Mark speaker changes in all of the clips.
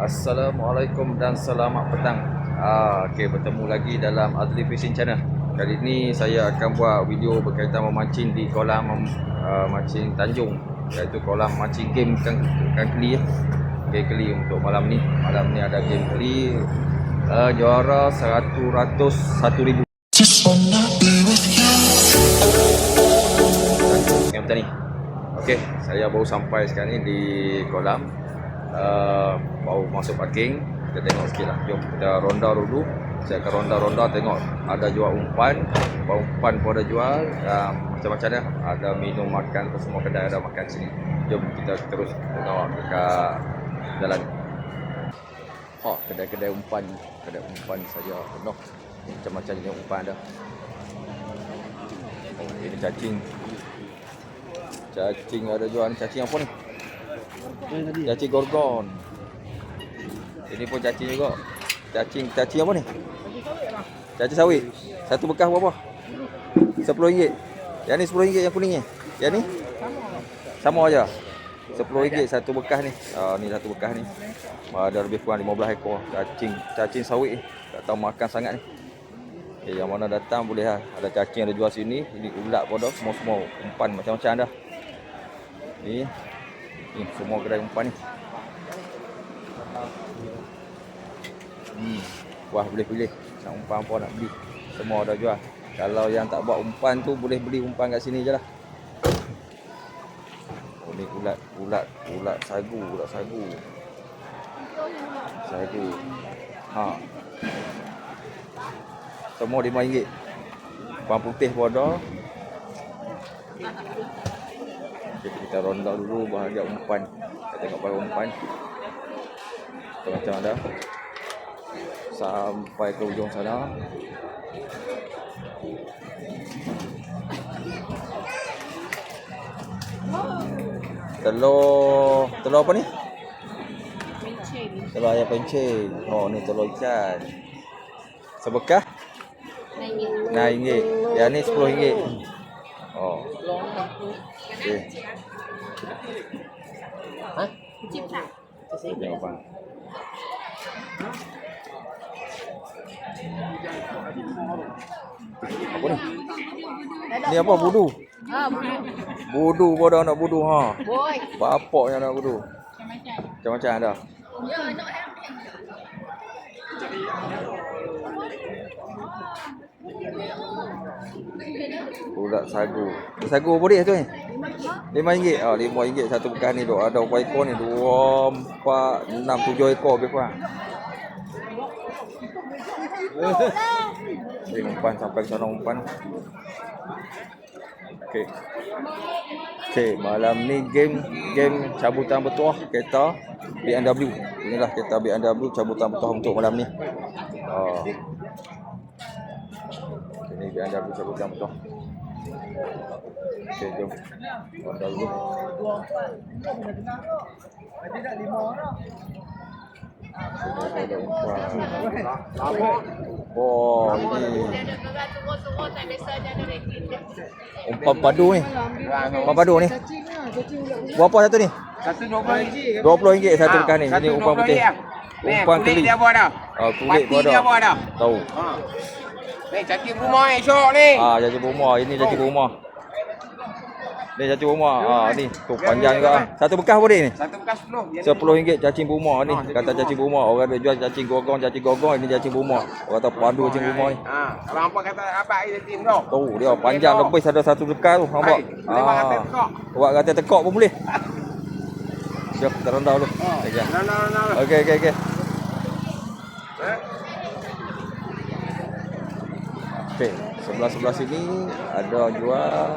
Speaker 1: Assalamualaikum dan selamat petang. Okey, bertemu lagi dalam Azli Fishing Channel. Kali ini saya akan buat video berkaitan memancing di kolam mancing Tanjung, iaitu kolam mancing game keli ya. Game keli untuk malam ni. Malam ni ada game keli, juara 100,000. Yang petani. Okey, saya baru sampai sekarang ni di kolam. Baru masuk parking. Kita tengok sikit lah. Jom kita ronda dulu. Saya akan ronda-ronda tengok ada jual umpan. Umpan pun ada jual, macam-macam dah. Ada minum makan, semua kedai ada makan sini. Jom kita terus tengok dekat jalan. Kedai-kedai umpan. Kedai umpan saja penuh. Macam-macam jenis umpan ada. Ini cacing. Cacing ada jual. Cacing apa ni? Cacing gorgon. Ini pun cacing juga. Cacing apa ni? Cacing sawit. Satu bekas berapa? RM10. Yang ni RM10 yang kuning ni. Yang ni? Sama aja. RM10 satu bekas ni. Ni satu bekas ni. Ada lebih kurang 15 ekor cacing sawit ni. Tak tahu makan sangat ni. Yang mana datang boleh lah. Ada cacing ada jual sini. Ini ulat pun dah. Semua umpan macam-macam dah. Ni semua kedai umpan ni. Wah, boleh pilih nak umpan apa nak beli. Semua ada jual. Kalau yang tak buat umpan tu boleh beli umpan kat sini je lah. Ni ulat sagu. Semua RM5. Umpan putih pun ada. Kita ronda dulu bahagian umpan. Kita tengok bahagian umpan. Macam ada. Sampai ke ujung sana. Telur apa ni?
Speaker 2: Pencing.
Speaker 1: Telur ayam pencing. Ni telur ikan. Sebekas? RM9. Yang ni RM10. Okey.
Speaker 2: Cip tak?
Speaker 1: Tengok bang. Apa ni? Ni apa? Budu. Budu pun dah nak budu ha.
Speaker 2: Boy.
Speaker 1: Bapaknya nak budu. Macam-macam ada. Ulat sagu. Sagu apa dia tu ni? RM5. RM5 satu bekas ni duk. Ada berapa ekor ni? 2, 4, 6, 7 ekor lebih kurang. Ini umpan sampai ke sana umpan. Okey, malam ni game cabutan bertuah kereta BMW. Inilah kereta BMW cabutan bertuah untuk malam ni. Ini BMW cabutan bertuah. Okey, jom. Ronda dulu. Ini umpan padu ni. Umpan padu ni. Berapa satu ni?
Speaker 3: Satu RM20.
Speaker 1: RM20 satu bekas ni. Ini umpan putih. Umpan keli.
Speaker 3: Kulit dia apa dah?
Speaker 1: Kulit pun ada.
Speaker 3: Dia apa dah?
Speaker 1: Tahu.
Speaker 3: Ni cacing rumah ni syok ni.
Speaker 1: Cacing rumah. Ini cacing rumah. Ni cacing rumah. Ni tu panjang juga. Satu bekas apa dia ni?
Speaker 3: Satu bekas
Speaker 1: RM10 cacing rumah ni. Kata cacing rumah. Orang ada jual cacing gorgon. Ini cacing rumah. Orang kata padu cacing rumah ni.
Speaker 3: Kalau hampa kata apa air tim tu?
Speaker 1: Tu dia panjang lebih ada satu bekas tu. Nampak? Buat kata tekok pun boleh. Jom kita ronda dulu. Okey. Okey, sebelah sini ada jual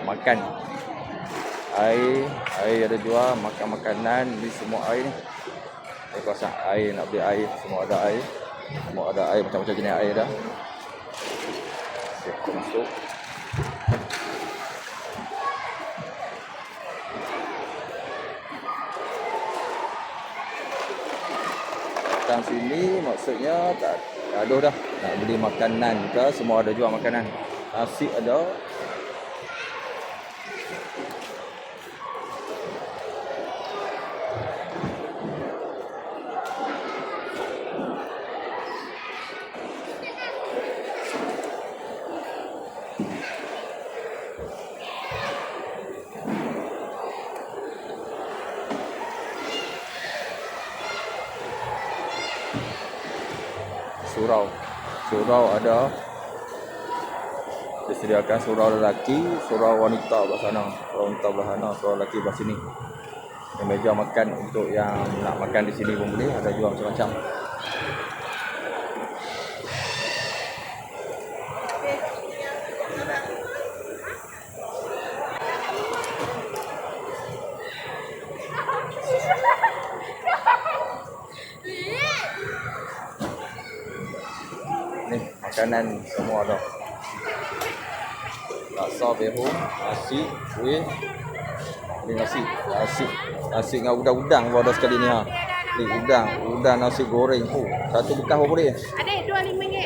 Speaker 1: makan. Air ada jual, makan makanan di semua air ni. Saya kuasa air, nak beli air, semua ada air. Semua ada air, macam-macam jenis air dah. Okey, kita masuk. Datang sini maksudnya tak aduh dah. Nak beli makanan ke, semua ada jual makanan. Nasi ada. surau. Surau ada disediakan surau lelaki, surau wanita belah sana. Surau wanita belah sana, surau lelaki belah sini. Yang meja makan untuk yang nak makan di sini pun boleh, ada jual macam-macam. Ni makanan semua ada. Laksa behung, nasi, kuih. Ni nasi dengan udang-udang pun ada sekali ni ha. Ni udang nasi goreng. Oh, satu bekas berapa dia?
Speaker 2: Ada RM25.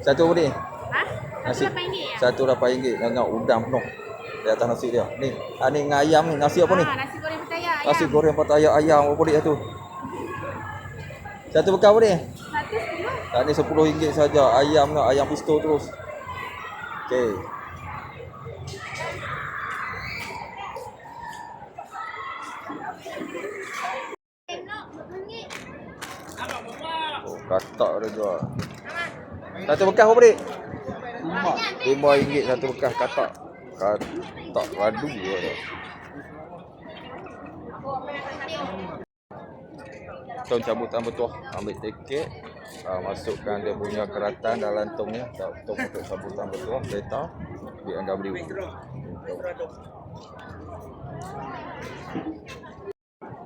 Speaker 1: Satu berapa dia?
Speaker 2: Ha?
Speaker 1: Nasi
Speaker 2: RM8 ya?
Speaker 1: Satu RM8 dengan udang penuh. Di atas nasi dia. Ni, ni dengan ayam ni, nasi apa ni?
Speaker 2: Nasi goreng Pattaya ayam.
Speaker 1: Nasi goreng Pattaya ayam berapa dia tu? Satu bekas berapa dia?
Speaker 2: 110.
Speaker 1: Tak ni RM10 saja. Ayam nak ayam pisto terus. Okey. Oh, katak dia jual. Satu bekas berapa dik? RM5 satu bekas katak. Katak radu dia tu. Tong cabutan betul. Ambil tiket. Masukkan dia punya keratan dalam tong ni. Tong untuk cabutan betul. Kereta. BMW.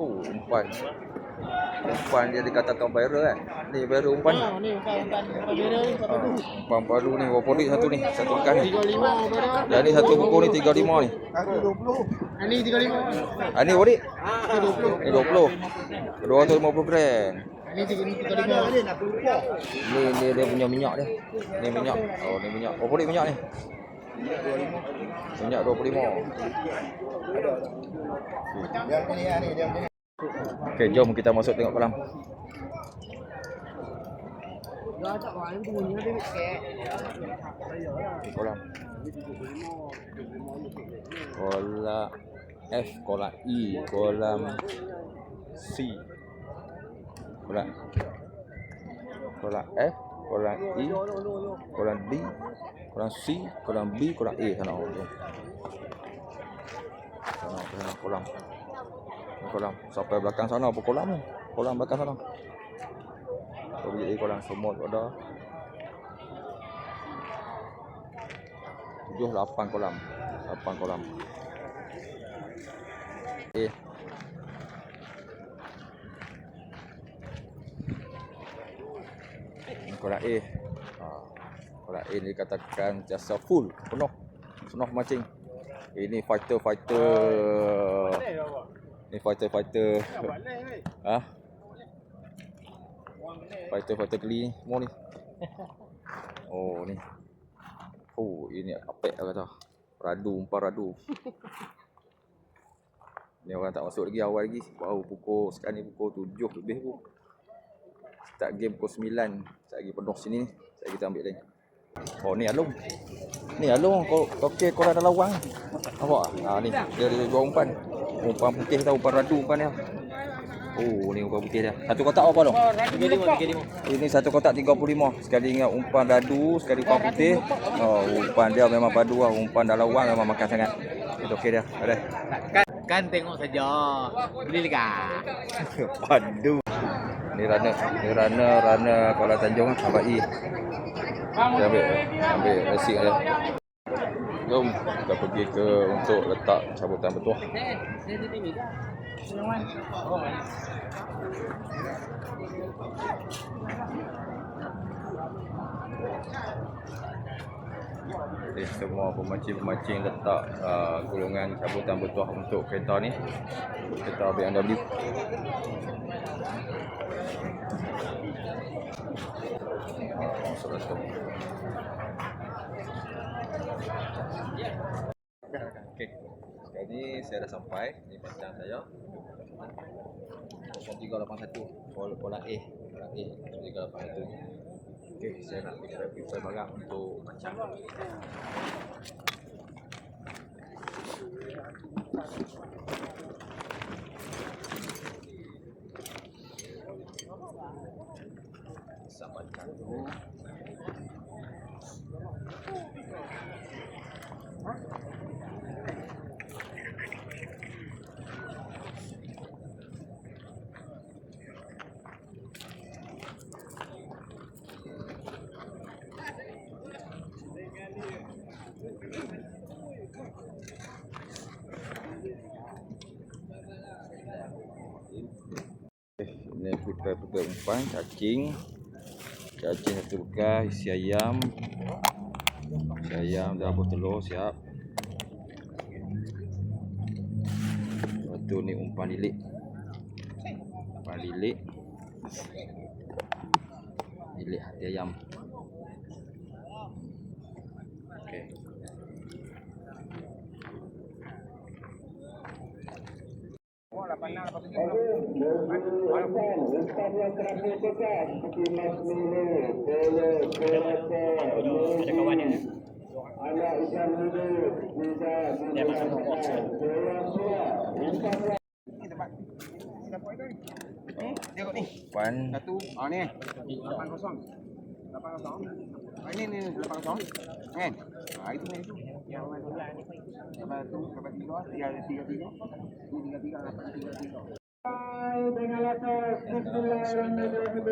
Speaker 1: Oh, umpan. Umpan dia dikatakan viral kan? Ni viral umpan.
Speaker 4: Ni umpan viral ni.
Speaker 1: Umpan padu ni berapa dik satu ni? Satu bekas ni.
Speaker 4: 35 berapa?
Speaker 1: Jadi satu buku ni 35 ni.
Speaker 4: Ini 35.
Speaker 1: Ni berapa dik?
Speaker 4: 20.
Speaker 1: Ni 20. 250 gram.
Speaker 4: Ini 35.
Speaker 1: Ni dia punya minyak dia. Ni minyak. Oh, ni minyak. Berapa dik minyak ni? Minyak 25. Okey, jom kita masuk tengok kolam. Kolam. Kolam F, kolam E, kolam C. Kolam F, kolam E, kolam D, kolam C, kolam B, kolam A sana. Sana kolam. Kolam sampai belakang sana apa kolam ni? Kolam belakang sana. Oh, jadi kolam semua ada. 7 8 kolam. 8 kolam. Kolam A. Kolam A ni dikatakan jasa full, penuh mancing. Ini fighter. Ni fighter. Ha? Fighter keli ni semua ni. Oh ni. Oh ini apek lah kata. Umpan radu. Ni orang tak masuk lagi awal lagi. Baru sekarang ni pukul 7 lebih pun. Start game pukul 9. Sekejap lagi penuh sini. Sekejap kita ambil lain. Oh ni alung. Ni alung okey korang ada lawang. Nampak? Ni dia jual umpan. Umpan putih tau, umpan radu umpan dia. Oh ni umpan putih dia. Satu kotak apa dong? 35. Ini satu kotak 35. Sekali ingat umpan radu, sekali umpan putih. Oh umpan dia memang padu lah. Umpan dah lawang memang makan sangat. Itu okey dia. Ada.
Speaker 4: Kan tengok saja. Beli dekat.
Speaker 1: Padu. Ni runner Kuala Tanjung lah, Abang I. Kita ambil racing dia. Jom kita pergi untuk letak cabutan betul. Semua pemancing letak golongan cabutan betul untuk kereta ni. Kereta BMW. Okey. Sekarang ni saya dah sampai. Ni pancang saya. 0381 Kolam A. 381. Okey, saya nak pergi barang untuk pancang. Sampai Depan cacing. Cacing satu bekas, isi ayam. Isi ayam dah telur siap. Lepas tu ni umpan lilik. Umpan lilik. Lilik hati ayam. Okey.
Speaker 4: Ada kawan dia. Dia masuk pokok.
Speaker 3: Tengok ni.
Speaker 1: Umpan
Speaker 3: Satu. Oh ni. 8-0. 8-0. Ini 8-0. Kan? Itu ni itu. Yang mana tu? Lepas tu lepas 3-3. Ini 3-3
Speaker 5: dengan latar bismillahirrahmanirrahim.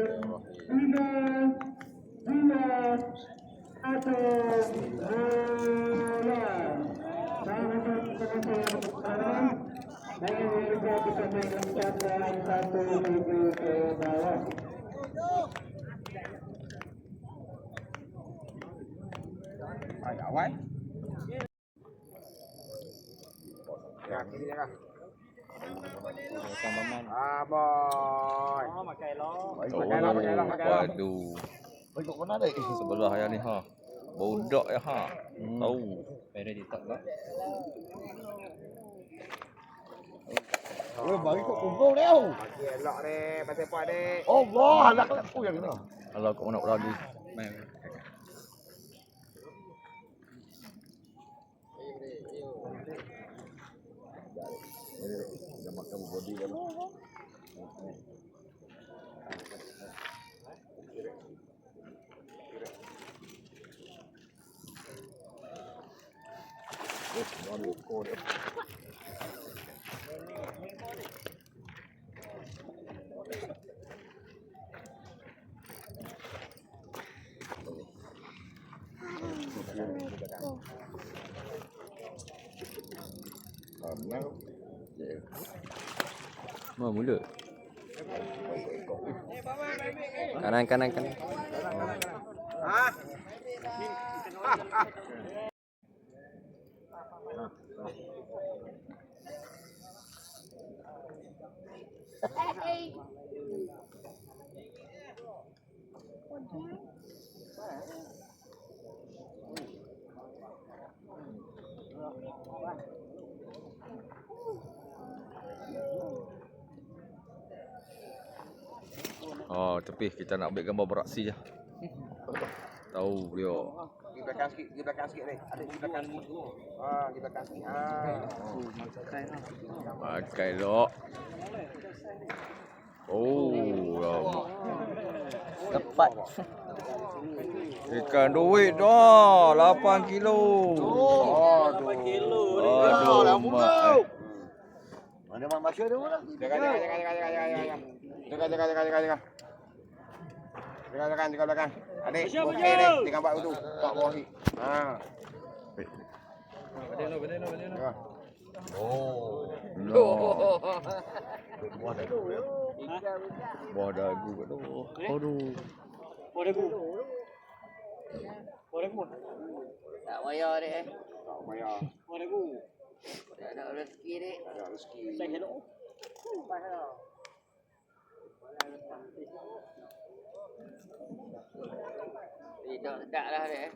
Speaker 5: Bila atau bola. Sekarang saya juga bisa mencapai satu minggu ke bawah.
Speaker 3: Ada awal. Ya, kiri dia lah.
Speaker 4: Kameraman.
Speaker 3: Ah, boy.
Speaker 4: Oh, makai lo.
Speaker 3: Pakai lah.
Speaker 1: waduh. Sebelah yang ni ha. Bodak ya ha. Tahu.
Speaker 4: Pada di tak tak.
Speaker 5: Oh, bagi kau kumpul dia.
Speaker 3: Okey, elok ni. Pasal puan ni.
Speaker 5: Allah, anak aku yang kena.
Speaker 1: Kalau kau nak lagi. Dia makan body kan. Mau mula. Kanan.
Speaker 3: Ha?
Speaker 2: Hey.
Speaker 1: Oh, tepi kita nak ambil gambar beraksi je. Tahu dia.
Speaker 3: Di belakang sikit ni. Ada di belakang ni. Ah, di belakang sikit. Ah.
Speaker 1: Pakai dok. Oh, lama.
Speaker 4: Tepat.
Speaker 1: Ikan duit dah 8 kilo.
Speaker 3: Oh, 8 kilo
Speaker 1: ni. Aduh, mak.
Speaker 5: Mana mak masuk dia orang?
Speaker 3: Jaga. Jaga belakang. Adik, okey ni. Dia gambar tu. Tok bawah ni. Ha. Bedel.
Speaker 1: Oh. Buah dagu kat tu. Aduh.
Speaker 6: Tak payah dek.
Speaker 3: Tak payah.
Speaker 6: Tak ada rezeki dek.
Speaker 3: Ada rezeki.
Speaker 6: Tidak lah dek.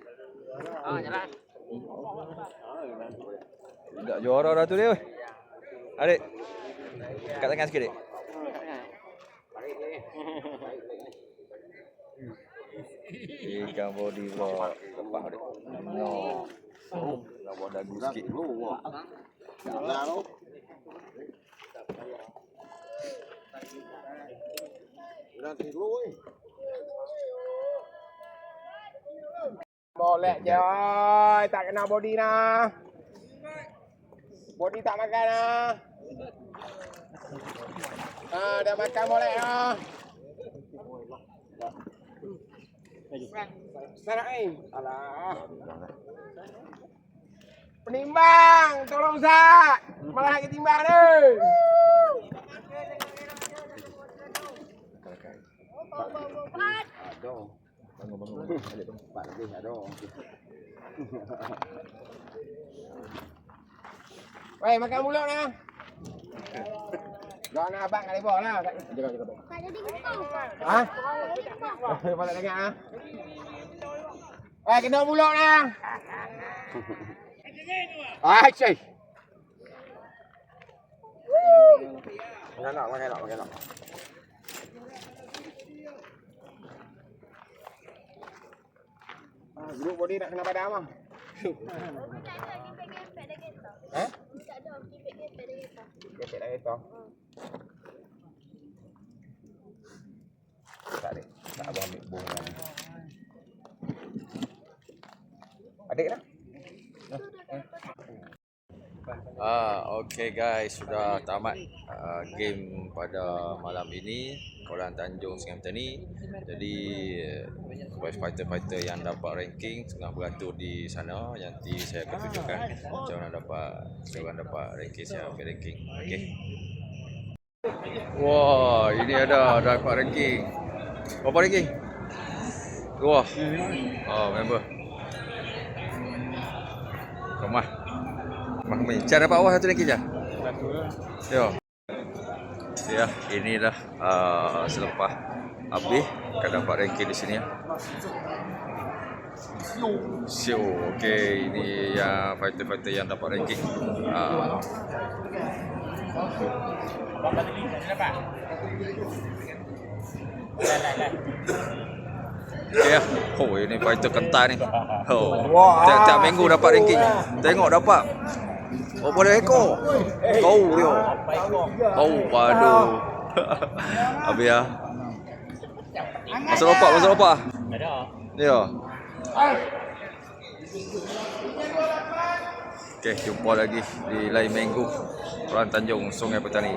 Speaker 6: Jalan.
Speaker 1: Tak juara dah tu dia. Oi. Adik. Kat tangan sikit, Dik. Ikan body vlog. Lepas Dik. No. Nak buat dagu sikit.
Speaker 5: Lah tu. Nanti dulu oi.
Speaker 3: Molek je oi, tak kena body nah. Body tak makan nah. Ah, dah makan molek ah. Mana ni? Alah. Penimbang, tolong Ustaz. Malah lagi timbang ni. Ada.
Speaker 1: Bangun. Balik bangun.
Speaker 3: 4 lebih ada. Wei, makan mulut nah. Dah nak abang kat lebok lah. Jaga baik.
Speaker 2: Tak jadi kau.
Speaker 3: Ha? Apa tak dengar ah? Kena mulut nah. Cik. Makan nak. Grup body nak kena padam ah. Eh? Gepek dah kereta. Tak ada. Tak abang ambil bong ni. Adik dah?
Speaker 1: Okay guys, sudah tamat game pada malam ini Koran Tanjung Sungai Petani. Jadi fighter-fighter yang dapat ranking tengah beratur di sana. Nanti saya akan tunjukkan macam mana dapat ranking, saya ambil ranking. Okey. Wah, ini ada dapat ranking. Berapa ranking? 2. Oh, member. Kemah. Cara dapat awal satu ranking je? Ya. Ya, inilah selepas habis akan dapat ranking di sini ya. Show. Okey, ini yang fighter-fighter yang dapat ranking. Okey ya. Oh, ini fighter kental ni. Oh. Tiap minggu dapat ranking. Tengok dapat. Oh, boleh ekor. Kau dia. Oh, waduh. Habis ya. Masuk lopak.
Speaker 4: Ada.
Speaker 1: Ya. Okey, jumpa lagi di lain minggu. Koran Tanjung Sungai Petani.